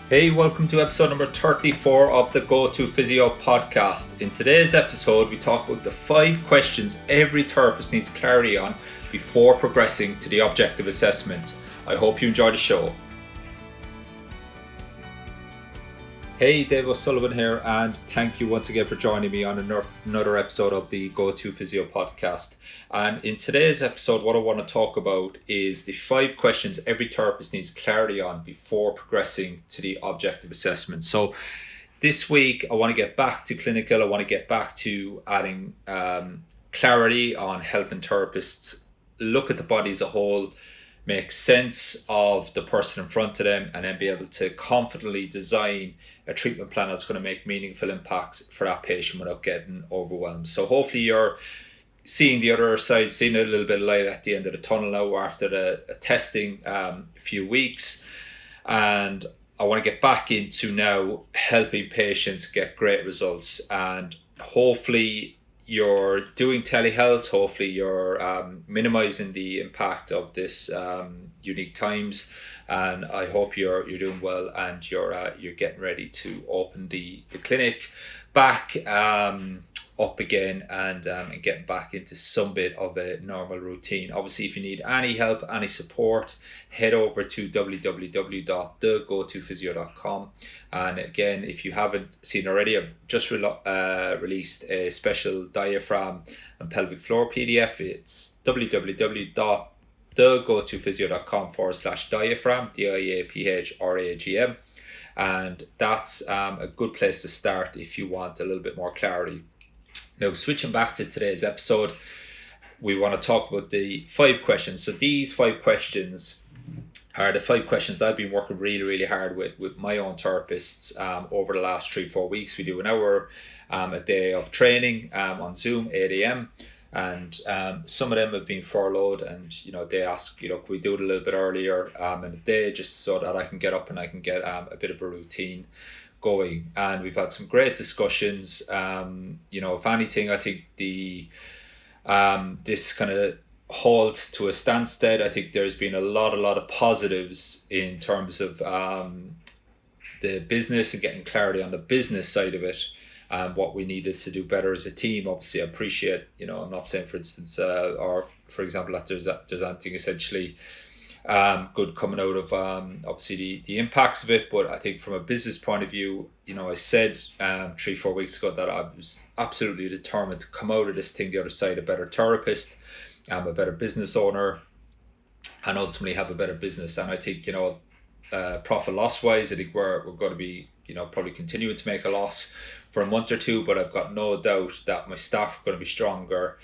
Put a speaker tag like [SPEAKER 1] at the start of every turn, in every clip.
[SPEAKER 1] Hey, welcome to episode number 34 of the Go-To Physio podcast. In today's episode, we talk about the 5 questions every therapist needs clarity on before progressing to the objective assessment. I hope you enjoy the show. Hey, Dave O'Sullivan here, and thank you once again for joining me on another episode of the Go-To Physio podcast. And in today's episode, what I want to talk about is the 5 questions every therapist needs clarity on before progressing to the objective assessment. So this week, I want to get back to clinical. I want to get back to adding clarity on helping therapists look at the body as a whole, make sense of the person in front of them, and then be able to confidently design a treatment plan that's going to make meaningful impacts for that patient without getting overwhelmed. So hopefully you're seeing the other side, seeing a little bit of light at the end of the tunnel now after the testing a few weeks. And I want to get back into now helping patients get great results, and hopefully you're doing telehealth. Hopefully you're minimizing the impact of this unique times, and I hope you're doing well, and you're getting ready to open the clinic back up again, and getting back into some bit of a normal routine. Obviously, if you need any help, any support, head over to www.thegotophysio.com. And again, if you haven't seen already, I've just released a special diaphragm and pelvic floor PDF. It's www.thegotophysio.com/diaphragm, diaphragm, and that's a good place to start if you want a little bit more clarity. Now, switching back to today's episode, we want to talk about the 5 questions. So these 5 questions are the 5 questions I've been working really hard with my own therapists over the last 3-4 weeks. We do an hour a day of training on Zoom, 8 a.m. And some of them have been furloughed, and they ask, can we do it a little bit earlier in the day, just so that I can get up and I can get a bit of a routine going. And we've had some great discussions. If anything, I think the this kind of halt to a standstill. I think there's been a lot of positives in terms of the business and getting clarity on the business side of it, and what we needed to do better as a team. Obviously, I appreciate, I'm not saying, for instance, or for example, that there's anything essentially good coming out of obviously the impacts of it. But I think from a business point of view, I said 3-4 weeks ago that I was absolutely determined to come out of this thing the other side a better therapist, a better business owner, and ultimately have a better business. And I think profit loss wise, I think we're going to be probably continuing to make a loss for a month or two, but I've got no doubt that my staff are going to be stronger.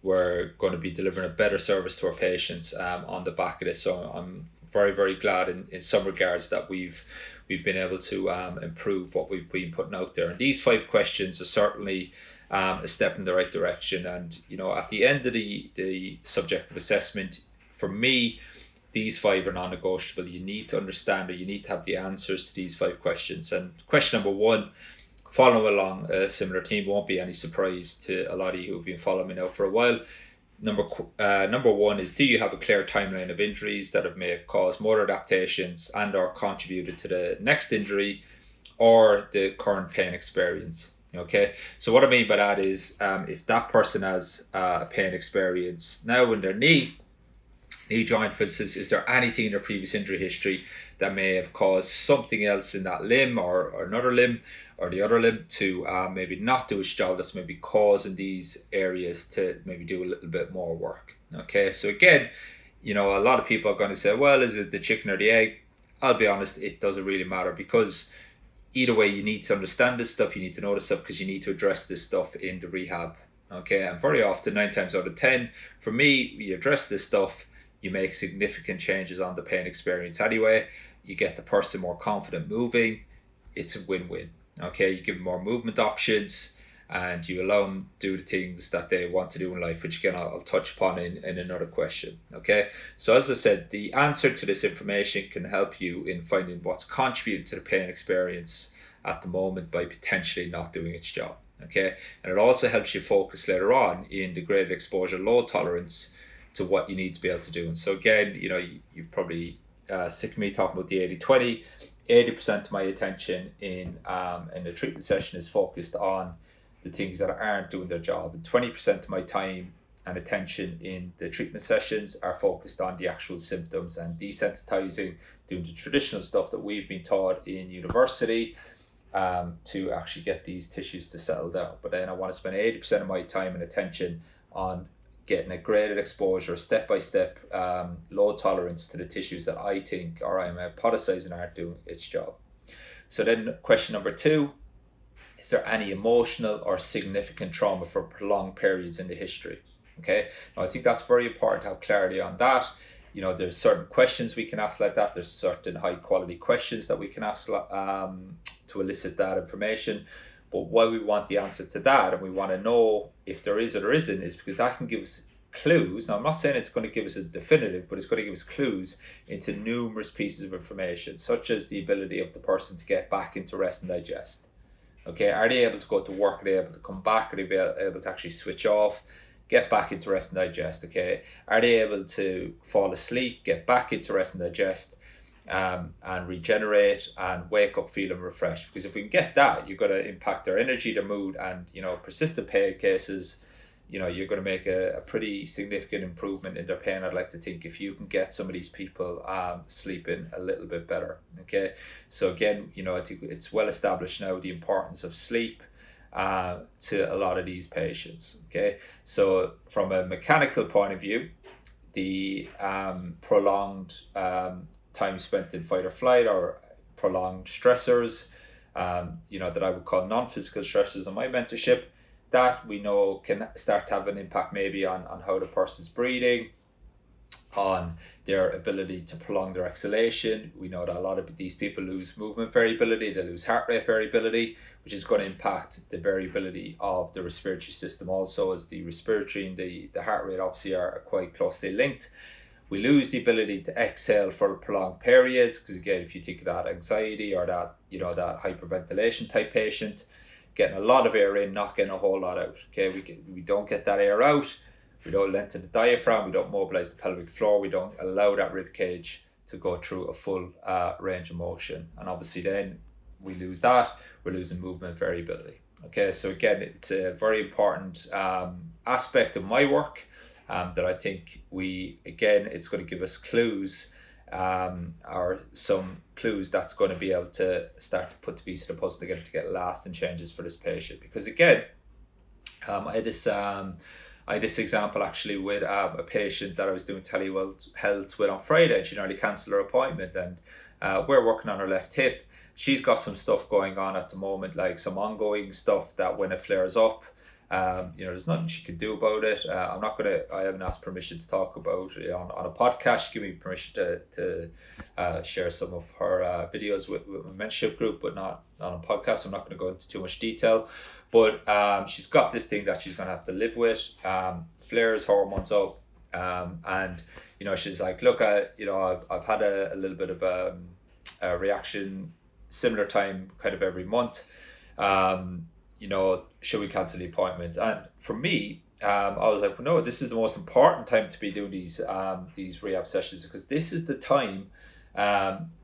[SPEAKER 1] We're going to be delivering a better service to our patients on the back of this. So I'm very glad in some regards that we've been able to improve what we've been putting out there. And these 5 questions are certainly a step in the right direction. And at the end of the subjective assessment, for me, these 5 are non-negotiable. You need to understand, or you need to have the answers to these 5 questions. And question number 1, following along a similar theme, won't be any surprise to a lot of you who've been following me now for a while. Number 1 is, do you have a clear timeline of injuries that may have caused motor adaptations and or contributed to the next injury or the current pain experience? Okay, so what I mean by that is, if that person has a pain experience now in their knee joint, for instance, is there anything in their previous injury history that may have caused something else in that limb or another limb or the other limb to maybe not do its job, that's maybe causing these areas to maybe do a little bit more work? Okay, so again, a lot of people are going to say, well, is it the chicken or the egg? I'll be honest, it doesn't really matter, because either way, you need to understand this stuff, you need to know this stuff, because you need to address this stuff in the rehab. Okay, and very often, 9 times out of 10, for me, you address this stuff, you make significant changes on the pain experience anyway. You get the person more confident moving. It's a win-win. Okay, you give them more movement options, and you allow them to do the things that they want to do in life, which again I'll touch upon in another question. Okay, so as I said, the answer to this information can help you in finding what's contributing to the pain experience at the moment by potentially not doing its job. Okay, and it also helps you focus later on in the graded exposure load tolerance to what you need to be able to do. And so again, you're probably sick of me talking about the 80-20. 80% of my attention in the treatment session is focused on the things that aren't doing their job, and 20% of my time and attention in the treatment sessions are focused on the actual symptoms and desensitizing, doing the traditional stuff that we've been taught in university to actually get these tissues to settle down. But then I want to spend 80% of my time and attention on getting a graded exposure, step by step, low tolerance to the tissues that I think or I'm hypothesizing aren't doing its job. So then question number 2, is there any emotional or significant trauma for prolonged periods in the history? Okay, now I think that's very important to have clarity on that. There's certain questions we can ask like that. There's certain high quality questions that we can ask to elicit that information. But why we want the answer to that, and we want to know if there is or there isn't, is because that can give us clues. Now, I'm not saying it's going to give us a definitive, but it's going to give us clues into numerous pieces of information, such as the ability of the person to get back into rest and digest. Okay, are they able to go to work? Are they able to come back? Are they able to actually switch off, get back into rest and digest? Okay, are they able to fall asleep, get back into rest and digest, and regenerate and wake up feeling refreshed? Because if we can get that, you're going to impact their energy, their mood, and persistent pain cases, you're going to make a pretty significant improvement in their pain. I'd like to think if you can get some of these people sleeping a little bit better. Okay, so again, I think it's well established now the importance of sleep to a lot of these patients. Okay, so from a mechanical point of view, the prolonged time spent in fight or flight, or prolonged stressors, that I would call non-physical stressors in my mentorship, that we know can start to have an impact maybe on how the person's breathing, on their ability to prolong their exhalation. We know that a lot of these people lose movement variability, they lose heart rate variability, which is going to impact the variability of the respiratory system also, as the respiratory and the heart rate obviously are quite closely linked. We lose the ability to exhale for prolonged periods, because again, if you think of that anxiety or that that hyperventilation type patient, getting a lot of air in, not getting a whole lot out. Okay, we don't get that air out, we don't lengthen the diaphragm, we don't mobilize the pelvic floor, we don't allow that rib cage to go through a full range of motion, and obviously then we lose that, we're losing movement variability. Okay, so again, it's a very important aspect of my work that I think it's going to give us clues, or some clues that's going to be able to start to put the piece of the puzzle together to get lasting changes for this patient. Because again, I had this example actually with a patient that I was doing telehealth with on Friday. She nearly cancelled her appointment, and we're working on her left hip. She's got some stuff going on at the moment, like some ongoing stuff that when it flares up, there's nothing she can do about it. I haven't asked permission to talk about it on a podcast. She gave me permission to share some of her videos with my mentorship group, but not on a podcast. I'm not going to go into too much detail. But she's got this thing that she's going to have to live with. Flares, hormones up, and she's like, look, I've had a little bit of a reaction, similar time, kind of every month. Should we cancel the appointment? And for me, I was like, well, no, this is the most important time to be doing these rehab sessions, because this is the time,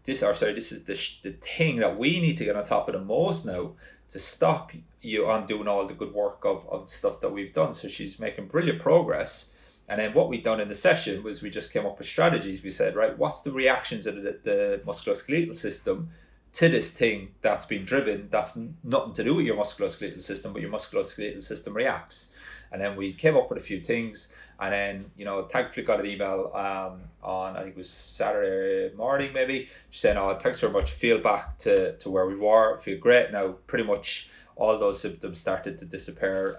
[SPEAKER 1] this is the thing that we need to get on top of the most now, to stop you on doing all the good work of the stuff that we've done. So she's making brilliant progress. And then what we've done in the session was we just came up with strategies. We said, right, what's the reactions of the musculoskeletal system to this thing that's been driven, that's nothing to do with your musculoskeletal system, but your musculoskeletal system reacts. And then we came up with a few things, and then thankfully got an email on, I think it was Saturday morning maybe, saying, oh, thanks very much, feel back to where we were, feel great now. Pretty much all those symptoms started to disappear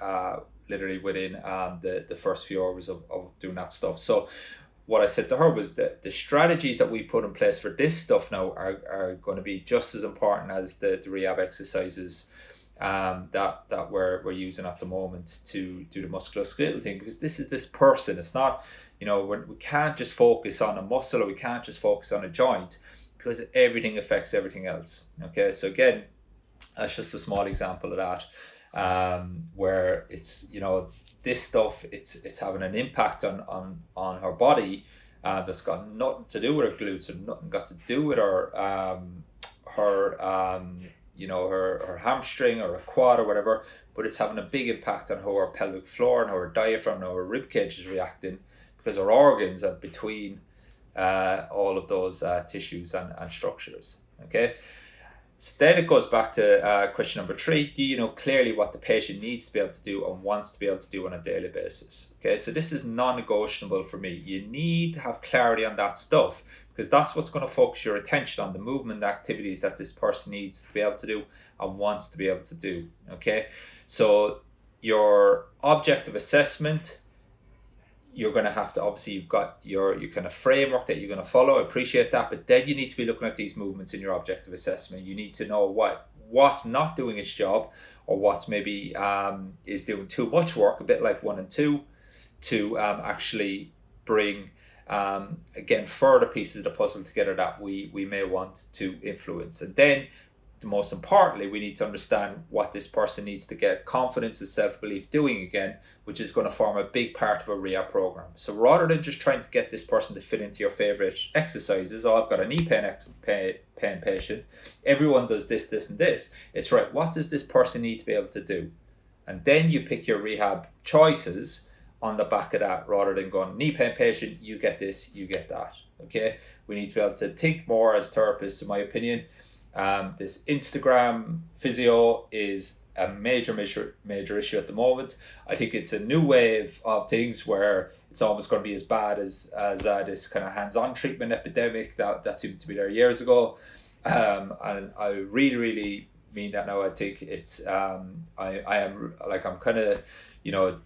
[SPEAKER 1] literally within the first few hours of doing that stuff. So what I said to her was that the strategies that we put in place for this stuff now are going to be just as important as the rehab exercises that we're using at the moment to do the musculoskeletal thing, because this is this person. It's not, we can't just focus on a muscle, or we can't just focus on a joint, because everything affects everything else. Okay, so again, that's just a small example of that, where it's, this stuff, it's having an impact on her body that's got nothing to do with her glutes, and nothing got to do with her her hamstring or her quad or whatever, but it's having a big impact on how her pelvic floor and how her diaphragm and how her rib cage is reacting, because our organs are between all of those tissues and structures. Okay, so then it goes back to question number 3. Do you know clearly what the patient needs to be able to do and wants to be able to do on a daily basis? Okay, so this is non-negotiable for me. You need to have clarity on that stuff, because that's what's going to focus your attention on the movement activities that this person needs to be able to do and wants to be able to do. Okay, so your objective assessment, you're going to have to, obviously you've got your kind of framework that you're going to follow. I appreciate that, but then you need to be looking at these movements in your objective assessment. You need to know what's not doing its job, or what's maybe is doing too much work, a bit like 1 and 2, to actually bring again further pieces of the puzzle together that we may want to influence. And then most importantly, we need to understand what this person needs to get confidence and self-belief doing again, which is going to form a big part of a rehab program. So rather than just trying to get this person to fit into your favorite exercises, oh, I've got a knee pain patient, everyone does this and this, it's right, what does this person need to be able to do? And then you pick your rehab choices on the back of that, rather than going, knee pain patient, you get this, you get that. Okay, we need to be able to think more as therapists, in my opinion. This Instagram physio is a major issue at the moment. I think it's a new wave of things where it's almost going to be as bad as this kind of hands-on treatment epidemic that seemed to be there years ago. And I really mean that now. I think it's I'm kind of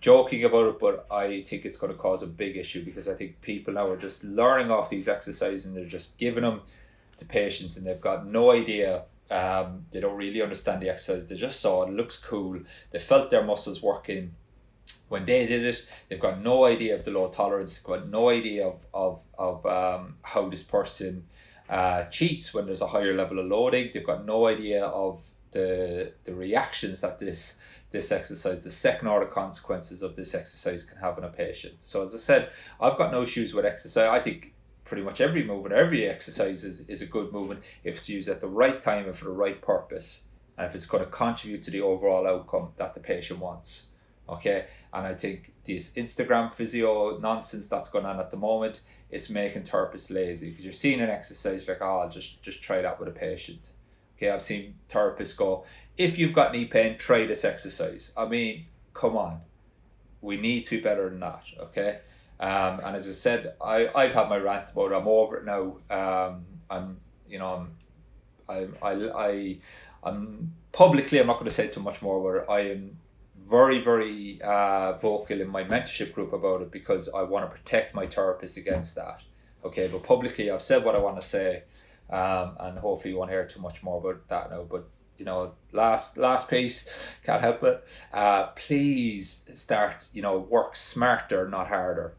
[SPEAKER 1] joking about it, but I think it's going to cause a big issue, because I think people now are just learning off these exercises and they're just giving them to patients, and they've got no idea. They don't really understand the exercise. They just saw it looks cool. They felt their muscles working when they did it. They've got no idea of the low tolerance. They've got no idea of how this person cheats when there's a higher level of loading. They've got no idea of the reactions that this exercise, the second order consequences of this exercise can have on a patient. So as I said, I've got no issues with exercise. I think pretty much every movement, every exercise is a good movement if it's used at the right time and for the right purpose, and if it's going to contribute to the overall outcome that the patient wants. Okay, and I think this Instagram physio nonsense that's going on at the moment, it's making therapists lazy, because you're seeing an exercise like, oh, I'll just try that with a patient. Okay, I've seen therapists go, if you've got knee pain, try this exercise. I mean, come on, we need to be better than that. Okay. And as I said, I've had my rant about it. I'm over it now. I'm publicly, I'm not going to say too much more about it. I am very vocal in my mentorship group about it, because I want to protect my therapists against that. Okay, but publicly I've said what I want to say, and hopefully you won't hear too much more about that now. But last piece, can't help it. Please start, work smarter, not harder.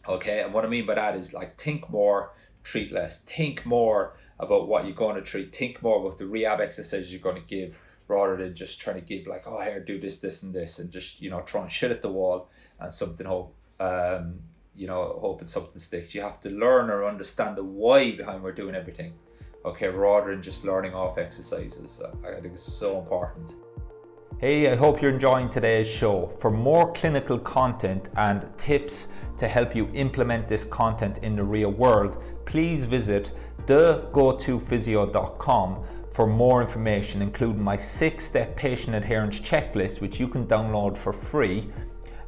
[SPEAKER 1] Okay, and what I mean by that is, like, think more, treat less. Think more about what you're going to treat. Think more about the rehab exercises you're going to give, rather than just trying to give, like, oh, here, do this and this, and just throwing shit at the wall and hoping something sticks. You have to learn or understand the why behind we're doing everything. Okay, rather than just learning off exercises. I think it's so important. Hey, I hope you're enjoying today's show. For more clinical content and tips to help you implement this content in the real world, please visit Go-To Physio.com for more information, including my 6-step patient adherence checklist, which you can download for free.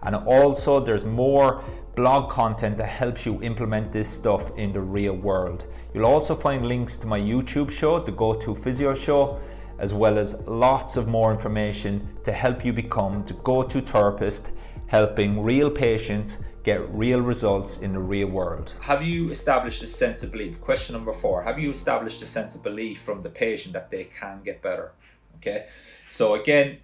[SPEAKER 1] And also there's more blog content that helps you implement this stuff in the real world. You'll also find links to my YouTube show, the Go-To Physio Show, as well as lots of more information to help you become the go-to therapist, helping real patients get real results in the real world. Have you established a sense of belief? Question number 4. Have you established a sense of belief from the patient that they can get better? Okay, so again,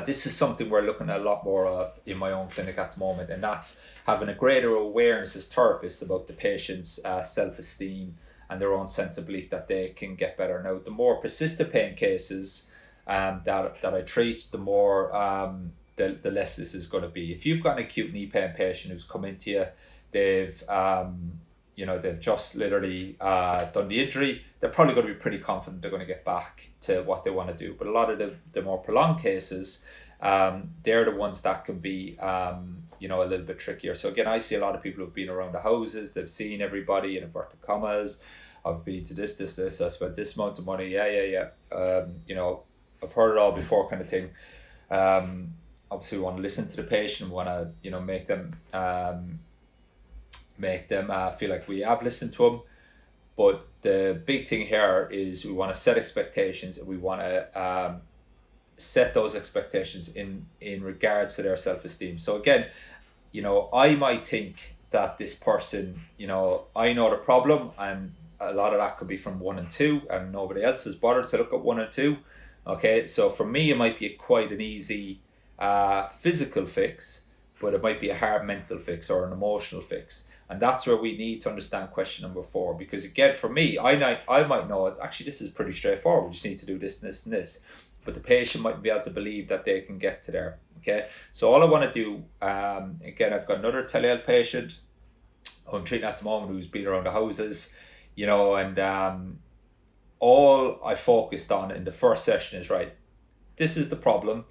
[SPEAKER 1] this is something we're looking at a lot more of in my own clinic at the moment, and that's having a greater awareness as therapists about the patient's self-esteem and their own sense of belief that they can get better. Now, the more persistent pain cases that I treat, the more the less this is going to be. If you've got an acute knee pain patient who's come into you, they've they've just literally done the injury, they're probably going to be pretty confident they're going to get back to what they want to do. But a lot of the more prolonged cases, they're the ones that can be a little bit trickier. So again, I see a lot of people who've been around the houses, they've seen everybody in inverted commas. I've been to this, I spent this amount of money, yeah. I've heard it all before kind of thing. Obviously we want to listen to the patient, we want to, make them feel like we have listened to them. But the big thing here is we want to set expectations, and we want to set those expectations in regards to their self-esteem. So again, I might think that this person, I know the problem, and a lot of that could be from 1 and 2, and nobody else has bothered to look at 1 and 2. Okay, so for me, it might be quite an easy physical fix, but it might be a hard mental fix or an emotional fix. And that's where we need to understand question number 4, because again, for me, I might know it's actually, this is pretty straightforward. We just need to do this and this and this, but the patient might be able to believe that they can get to there. Okay, so all I want to do, again, I've got another telehealth patient who I'm treating at the moment who's been around the houses, and all I focused on in the first session is, right, this is the problem.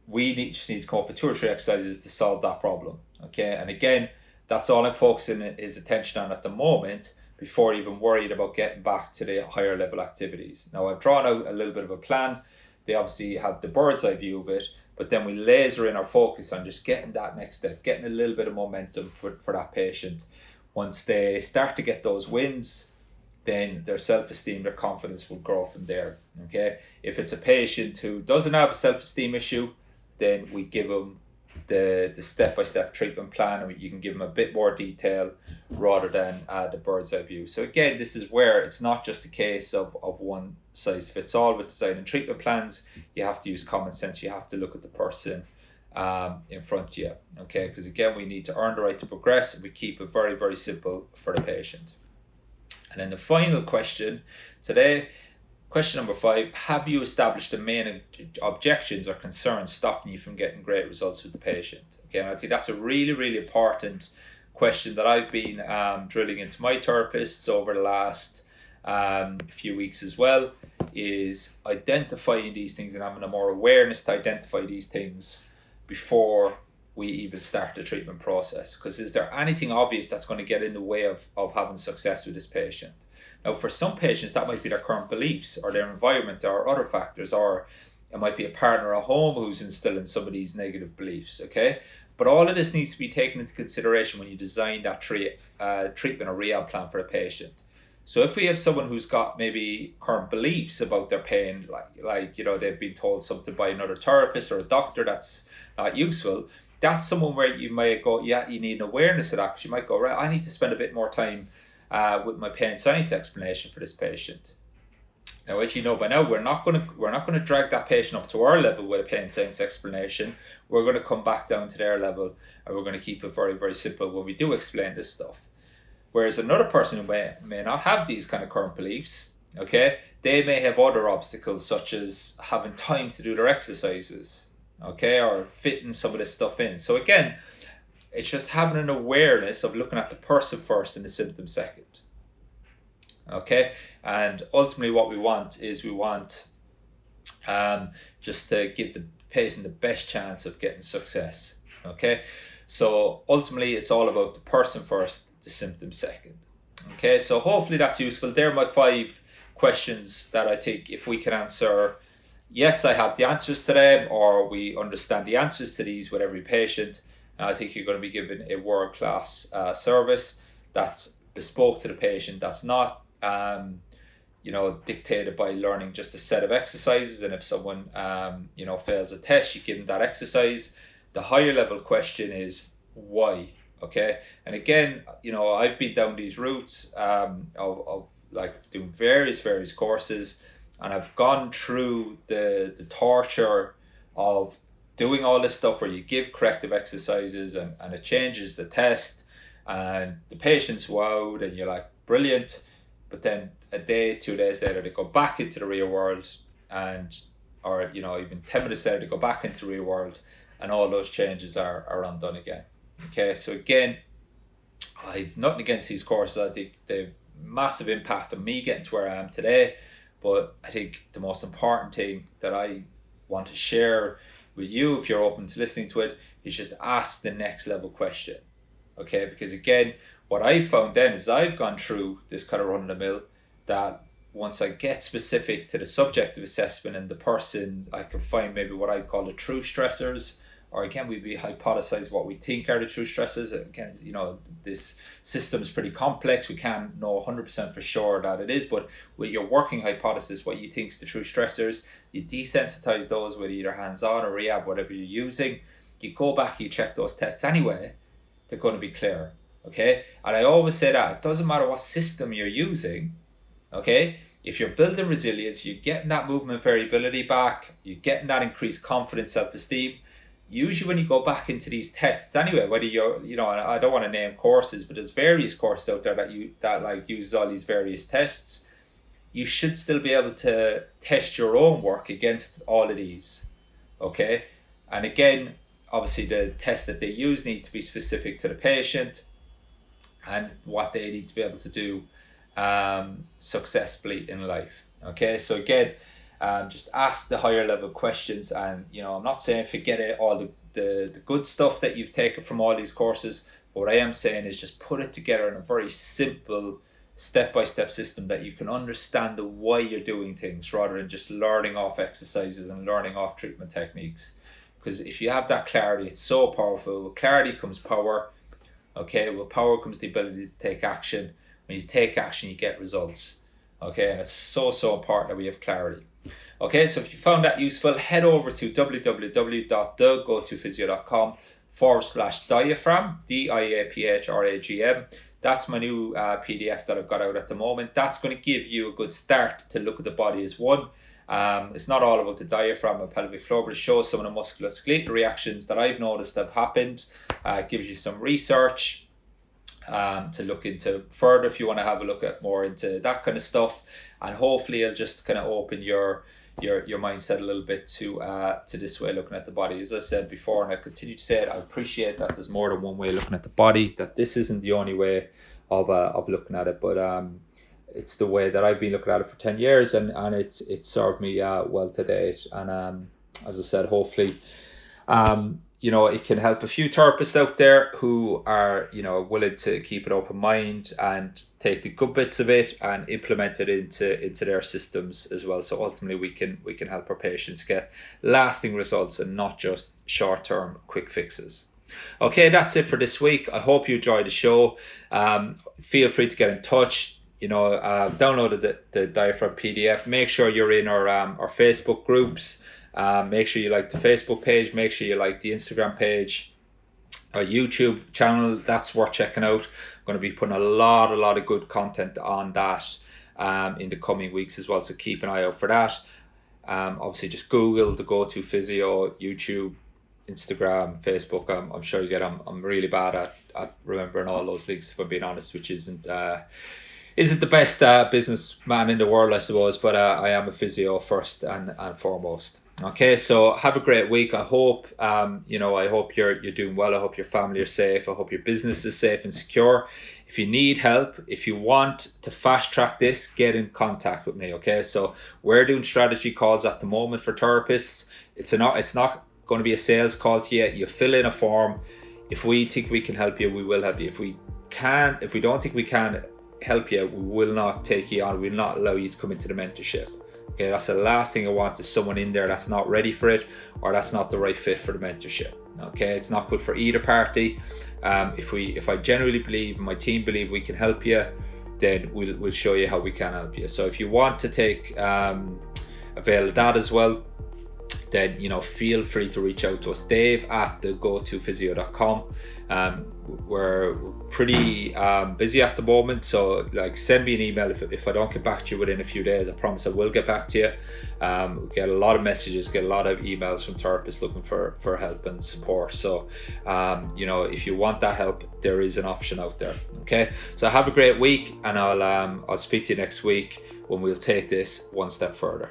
[SPEAKER 1] We just need to come up with 2 or 3 exercises to solve that problem. Okay, and again, that's all I'm focusing his attention on at the moment, before even worried about getting back to the higher level activities. Now I've drawn out a little bit of a plan. They obviously have the bird's eye view of it, but then we laser in our focus on just getting that next step, getting a little bit of momentum for that patient. Once they start to get those wins, then their self-esteem, their confidence will grow from there. Okay, if it's a patient who doesn't have a self-esteem issue, then we give them the step-by-step treatment plan, and you can give them a bit more detail rather than the bird's eye view. So again, this is where it's not just a case of one size fits all with designing treatment plans. You have to use common sense. You have to look at the person in front of you. Okay, because again, we need to earn the right to progress, and we keep it very, very simple for the patient. And then the final question today, question number 5, have you established the main objections or concerns stopping you from getting great results with the patient? Okay, and I think that's a really, really important question that I've been drilling into my therapists over the last few weeks as well, is identifying these things and having a more awareness to identify these things before we even start the treatment process. Because is there anything obvious that's going to get in the way of having success with this patient? Now, for some patients, that might be their current beliefs or their environment or other factors, or it might be a partner at home who's instilling some of these negative beliefs, okay? But all of this needs to be taken into consideration when you design that treatment or rehab plan for a patient. So if we have someone who's got maybe current beliefs about their pain, like they've been told something by another therapist or a doctor that's not useful, that's someone where you might go, yeah, you need an awareness of that, because you might go, right, I need to spend a bit more time with my pain science explanation for this patient. Now, as you know by now, we're not going to drag that patient up to our level with a pain science explanation. We're going to come back down to their level, and we're going to keep it very, very simple when we do explain this stuff. Whereas another person who may not have these kind of current beliefs, okay, they may have other obstacles, such as having time to do their exercises, okay, or fitting some of this stuff in. So again, it's just having an awareness of looking at the person first and the symptom second. Okay, and ultimately what we want is just to give the patient the best chance of getting success. Okay, so ultimately it's all about the person first, the symptom second. Okay, so hopefully that's useful. They're my 5 questions that I think if we can answer, yes, I have the answers to them, or we understand the answers to these with every patient, I think you're going to be given a world-class service that's bespoke to the patient, that's not dictated by learning just a set of exercises, and if someone fails a test, you give them that exercise. The higher level question is why. Okay, and again, I've been down these routes of like doing various courses, and I've gone through the torture of doing all this stuff where you give corrective exercises and it changes the test, and the patient's wowed and you're like, brilliant, but then a day, 2 days later, they go back into the real world, or even 10 minutes later, they go back into the real world, and all those changes are undone again. Okay, so again, I've nothing against these courses. I think they've massive impact on me getting to where I am today. But I think the most important thing that I want to share with you, if you're open to listening to it, is just ask the next level question. Okay, because again, what I found then is I've gone through this kind of run of the mill, that once I get specific to the subjective assessment and the person, I can find maybe what I call the true stressors, or again, we hypothesize what we think are the true stressors. Again, this system's pretty complex. We can't know 100% for sure that it is, but with your working hypothesis, what you think is the true stressors, you desensitize those with either hands-on or rehab, whatever you're using. You go back, you check those tests anyway, they're going to be clear. Okay, and I always say that it doesn't matter what system you're using. Okay, if you're building resilience, you're getting that movement variability back, you're getting that increased confidence, self-esteem. Usually when you go back into these tests anyway, whether you're, I don't want to name courses, but there's various courses out there that like use all these various tests. You should still be able to test your own work against all of these. Okay, and again, obviously the tests that they use need to be specific to the patient and what they need to be able to do successfully in life. Okay, so again, just ask the higher level questions, and I'm not saying forget it, all the good stuff that you've taken from all these courses. But what I am saying is just put it together in a very simple step-by-step system that you can understand the why you're doing things, rather than just learning off exercises and learning off treatment techniques. Because if you have that clarity, it's so powerful. With clarity comes power. Okay, with power comes the ability to take action. When you take action, you get results. Okay, and it's so important that we have clarity. Okay, so if you found that useful, head over to www.thegotophysio.com/diaphragm, diaphragm. That's my new PDF that I've got out at the moment. That's going to give you a good start to look at the body as one. It's not all about the diaphragm and pelvic floor, but it shows some of the musculoskeletal reactions that I've noticed have happened. It gives you some research to look into further if you want to have a look at more into that kind of stuff, and hopefully it'll just kind of open your mindset a little bit to this way of looking at the body. As I said before, and I continue to say it, I appreciate that there's more than one way of looking at the body, that this isn't the only way of looking at it, but it's the way that I've been looking at it for 10 years, and it's served me well to date. And as I said, hopefully it can help a few therapists out there who are willing to keep an open mind and take the good bits of it and implement it into their systems as well. So ultimately we can help our patients get lasting results and not just short-term quick fixes. Okay, that's it for this week. I hope you enjoyed the show. Feel free to get in touch. Download the diaphragm PDF. Make sure you're in our Facebook groups. Make sure you like the Facebook page. Make sure you like the Instagram page. Our YouTube channel, that's worth checking out. I'm going to be putting a lot of good content on that in the coming weeks as well, so keep an eye out for that. Obviously just Google the Go-To Physio, YouTube, Instagram, Facebook. I'm sure you get them. I'm really bad at remembering all those links, if I'm being honest, which isn't the best businessman in the world, I suppose, but I am a physio first and foremost. Okay, so have a great week. I hope I hope you're doing well. I hope your family are safe. I hope your business is safe and secure. If you need help, if you want to fast track this, get in contact with me. Okay, so we're doing strategy calls at the moment for therapists. It's not going to be a sales call to you. You fill in a form. If we think we can help you, we will help you. If we don't think we can help you, we will not take you on. We will not allow you to come into the mentorship. Okay, that's the last thing I want, is someone in there that's not ready for it, or that's not the right fit for the mentorship. Okay, it's not good for either party. If I genuinely believe, and my team believe we can help you, then we'll show you how we can help you. So if you want to take avail of that as well, then feel free to reach out to us, Dave@thegotophysio.com. We're pretty busy at the moment, so send me an email if I don't get back to you within a few days. I promise I will get back to you. We get a lot of messages, get a lot of emails from therapists looking for help and support. So if you want that help, there is an option out there. Okay, so have a great week, and I'll speak to you next week when we'll take this one step further.